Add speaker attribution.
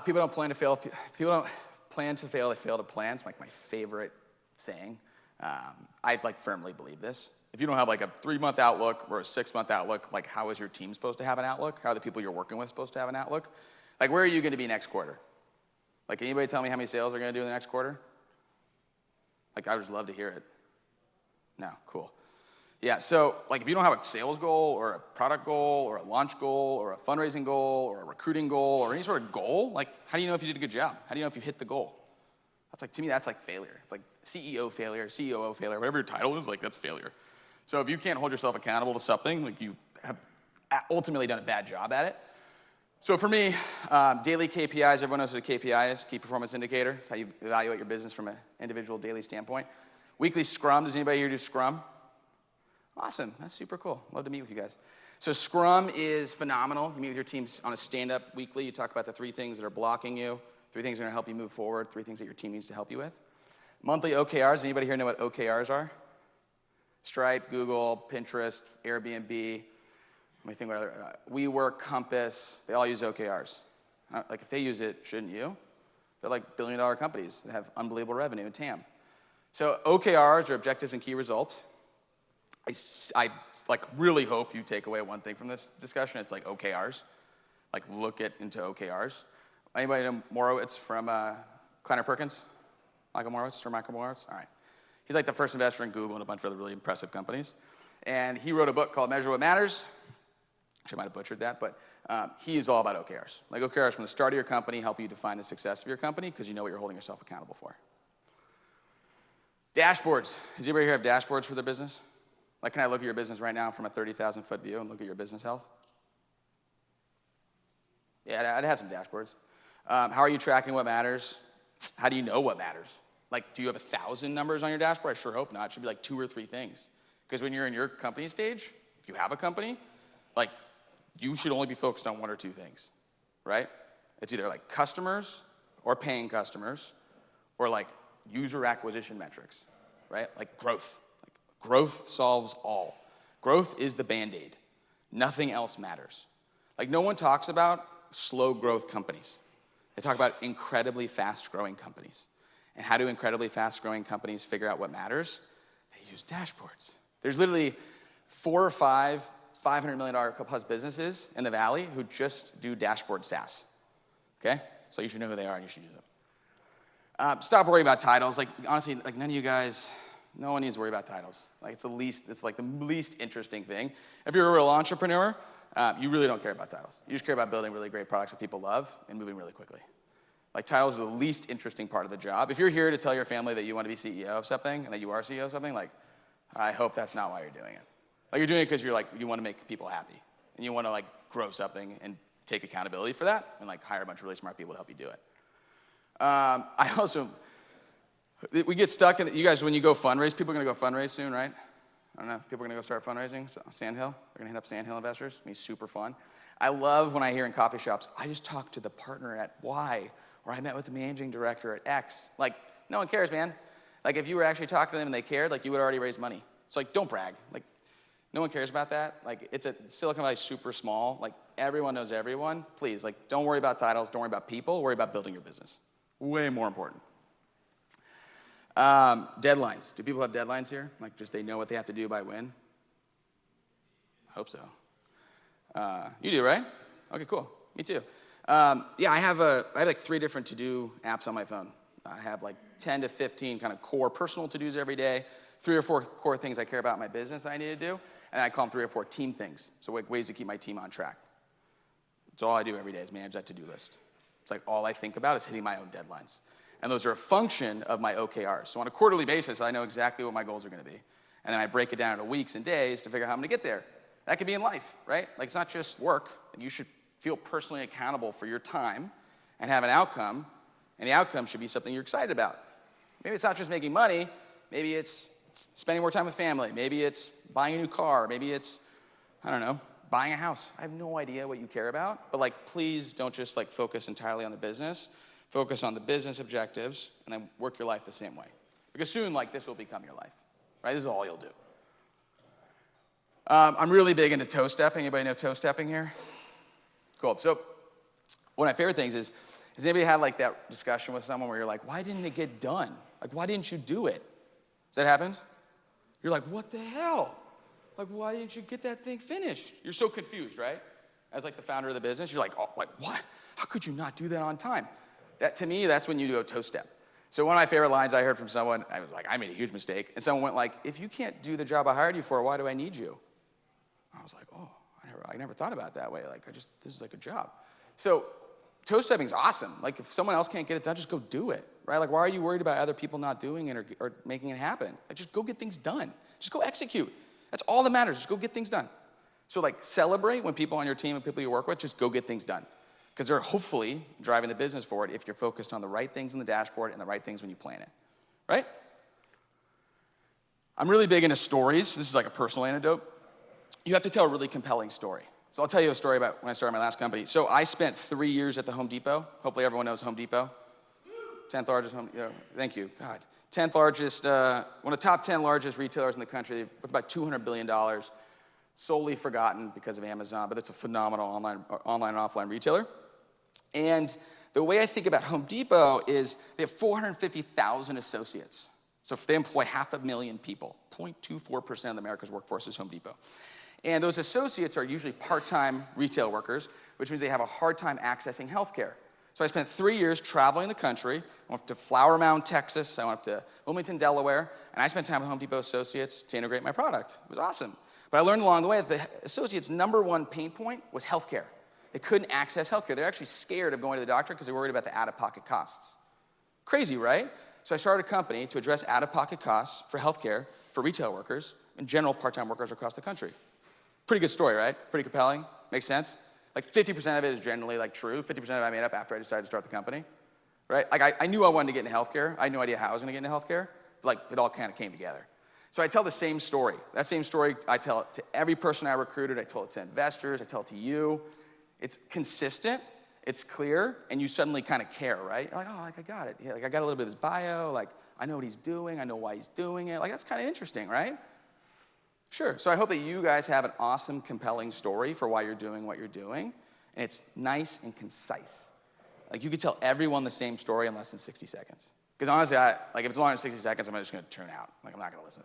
Speaker 1: People don't plan to fail. People don't plan to fail, they fail to plan. It's like my favorite saying. I firmly believe this. If you don't have like a 3-month outlook or a 6-month outlook, like how is your team supposed to have an outlook? How are the people you're working with supposed to have an outlook? Like where are you going to be next quarter? Like can anybody tell me how many sales they're going to do in the next quarter? Like I would just love to hear it. No, cool. Yeah, so like if you don't have a sales goal or a product goal or a launch goal or a fundraising goal or a recruiting goal or any sort of goal, like how do you know if you did a good job? How do you know if you hit the goal? That's like, to me, that's like failure. It's like CEO failure, COO failure, whatever your title is, like that's failure. So if you can't hold yourself accountable to something, like you have ultimately done a bad job at it. So for me, daily KPIs, everyone knows what a KPI is, key performance indicator. It's how you evaluate your business from an individual daily standpoint. Weekly Scrum, does anybody here do Scrum? Awesome, that's super cool. Love to meet with you guys. So Scrum is phenomenal. You meet with your teams on a stand-up weekly. You talk about the 3 things that are blocking you, 3 things that are gonna help you move forward, 3 things that your team needs to help you with. Monthly OKRs, anybody here know what OKRs are? Stripe, Google, Pinterest, Airbnb, let me think what other, WeWork, Compass, they all use OKRs. Like if they use it, shouldn't you? They're like billion-dollar companies that have unbelievable revenue and TAM. So OKRs are objectives and key results. I like really hope you take away one thing from this discussion. It's like OKRs. Like look into OKRs. Anybody know Morowitz from Kleiner Perkins? Michael Morowitz, Sir Michael Morowitz? All right. He's like the first investor in Google and a bunch of other really impressive companies. And he wrote a book called Measure What Matters. Actually, I might have butchered that, but he is all about OKRs. Like OKRs from the start of your company help you define the success of your company because you know what you're holding yourself accountable for. Dashboards. Does anybody here have dashboards for their business? Like, can I look at your business right now from a 30,000-foot view and look at your business health? Yeah, I'd have some dashboards. How are you tracking what matters? How do you know what matters? Like, do you have 1,000 numbers on your dashboard? I sure hope not. It should be like 2 or 3 things. Because when you're in your company stage, if you have a company, like, you should only be focused on 1 or 2 things, right? It's either like customers or paying customers or like user acquisition metrics, right? Like growth. Like growth solves all. Growth is the Band-Aid. Nothing else matters. Like no one talks about slow growth companies. They talk about incredibly fast growing companies. And how do incredibly fast growing companies figure out what matters? They use dashboards. There's literally 4 or 5 $500 million plus businesses in the Valley who just do dashboard SaaS, okay? So you should know who they are and you should use them. Stop worrying about titles. Like, honestly, like none of you guys, no one needs to worry about titles. Like, it's like the least interesting thing. If you're a real entrepreneur, you really don't care about titles. You just care about building really great products that people love and moving really quickly. Like, titles are the least interesting part of the job. If you're here to tell your family that you want to be CEO of something and that you are CEO of something, like, I hope that's not why you're doing it. Like, you're doing it because you're like, you want to make people happy. And you want to like grow something and take accountability for that and like hire a bunch of really smart people to help you do it. We get stuck in, you guys, when you go fundraise, people are going to go fundraise soon, right? I don't know, people are going to go start fundraising. So, Sandhill, they're going to hit up Sandhill Investors. It's going to be super fun. I love when I hear in coffee shops, I just talked to the partner at Y, or I met with the managing director at X. Like, no one cares, man. Like, if you were actually talking to them and they cared, like, you would already raise money. So, like, don't brag. Like, no one cares about that. Like, Silicon Valley's super small. Like, everyone knows everyone. Please, like, don't worry about titles. Don't worry about people. Worry about building your business. Way more important. Deadlines. Do people have deadlines here? Like, just they know what they have to do by when? I hope so. You do, right? Okay, cool. Me too. Yeah, I have like 3 different to-do apps on my phone. I have like 10 to 15 kind of core personal to-dos every day, 3 or 4 core things I care about in my business I need to do, and I call them 3 or 4 team things, so like ways to keep my team on track. That's all I do every day is manage that to-do list. It's like all I think about is hitting my own deadlines. And those are a function of my OKRs. So on a quarterly basis, I know exactly what my goals are gonna be. And then I break it down into weeks and days to figure out how I'm gonna get there. That could be in life, right? Like it's not just work. You should feel personally accountable for your time and have an outcome, and the outcome should be something you're excited about. Maybe it's not just making money, maybe it's spending more time with family, maybe it's buying a new car, maybe it's, I don't know, buying a house. I have no idea what you care about, but like please don't just like focus entirely on the business. Focus on the business objectives and then work your life the same way. Because soon like this will become your life, right? This is all you'll do. I'm really big into toe stepping. Anybody know toe stepping here? Cool. So one of my favorite things is Has anybody had like that discussion with someone where you're like, why didn't it get done? Like, why didn't you do it? Has that happened? You're like, what the hell? Like, why didn't you get that thing finished? You're so confused, right? As like the founder of the business, you're like, oh, like what? How could you not do that on time? That, to me, that's when you go toe step. So one of my favorite lines I heard from someone, I was like, I made a huge mistake. And someone went like, if you can't do the job I hired you for, why do I need you? I was like, oh, I never thought about it that way. Like, this is like a job. So toe stepping is awesome. Like, if someone else can't get it done, just go do it, right? Like, why are you worried about other people not doing it or making it happen? Like, just go get things done. Just go execute. That's all that matters. Just go get things done. So, like, celebrate when people on your team and people you work with just go get things done. Because they're hopefully driving the business forward if you're focused on the right things in the dashboard and the right things when you plan it, right? I'm really big into stories. This is like a personal anecdote. You have to tell a really compelling story. So I'll tell you a story about when I started my last company. So I spent 3 years at the Home Depot. Hopefully everyone knows Home Depot. 10th largest home, thank you, God. 10th largest, one of the top 10 largest retailers in the country with about $200 billion. Solely forgotten because of Amazon, but it's a phenomenal online and offline retailer. And the way I think about Home Depot is they have 450,000 associates. So if they employ 500,000 people, 0.24% of America's workforce is Home Depot. And those associates are usually part-time retail workers, which means they have a hard time accessing healthcare. So I spent 3 years traveling the country. I went up to Flower Mound, Texas. I went up to Wilmington, Delaware. And I spent time with Home Depot associates to integrate my product. It was awesome. But I learned along the way that the associates' number one pain point was healthcare. They couldn't access healthcare. They're actually scared of going to the doctor because they're worried about the out-of-pocket costs. Crazy, right? So I started a company to address out-of-pocket costs for healthcare for retail workers and general part-time workers across the country. Pretty good story, right? Pretty compelling. Makes sense? Like 50% of it is generally like true. 50% of it I made up after I decided to start the company, right? Like I knew I wanted to get into healthcare. I had no idea how I was going to get into healthcare. But like it all kind of came together. So I tell the same story. That same story, I tell it to every person I recruited. I tell it to investors. I tell it to you. It's consistent. It's clear. And you suddenly kind of care, right? You're like, oh, like I got it. Yeah, like I got a little bit of his bio. Like I know what he's doing. I know why he's doing it. Like that's kind of interesting, right? Sure. So I hope that you guys have an awesome, compelling story for why you're doing what you're doing. And it's nice and concise. Like you could tell everyone the same story in less than 60 seconds. Because honestly, like if it's longer than 60 seconds, I'm just going to tune out. Like I'm not going to listen.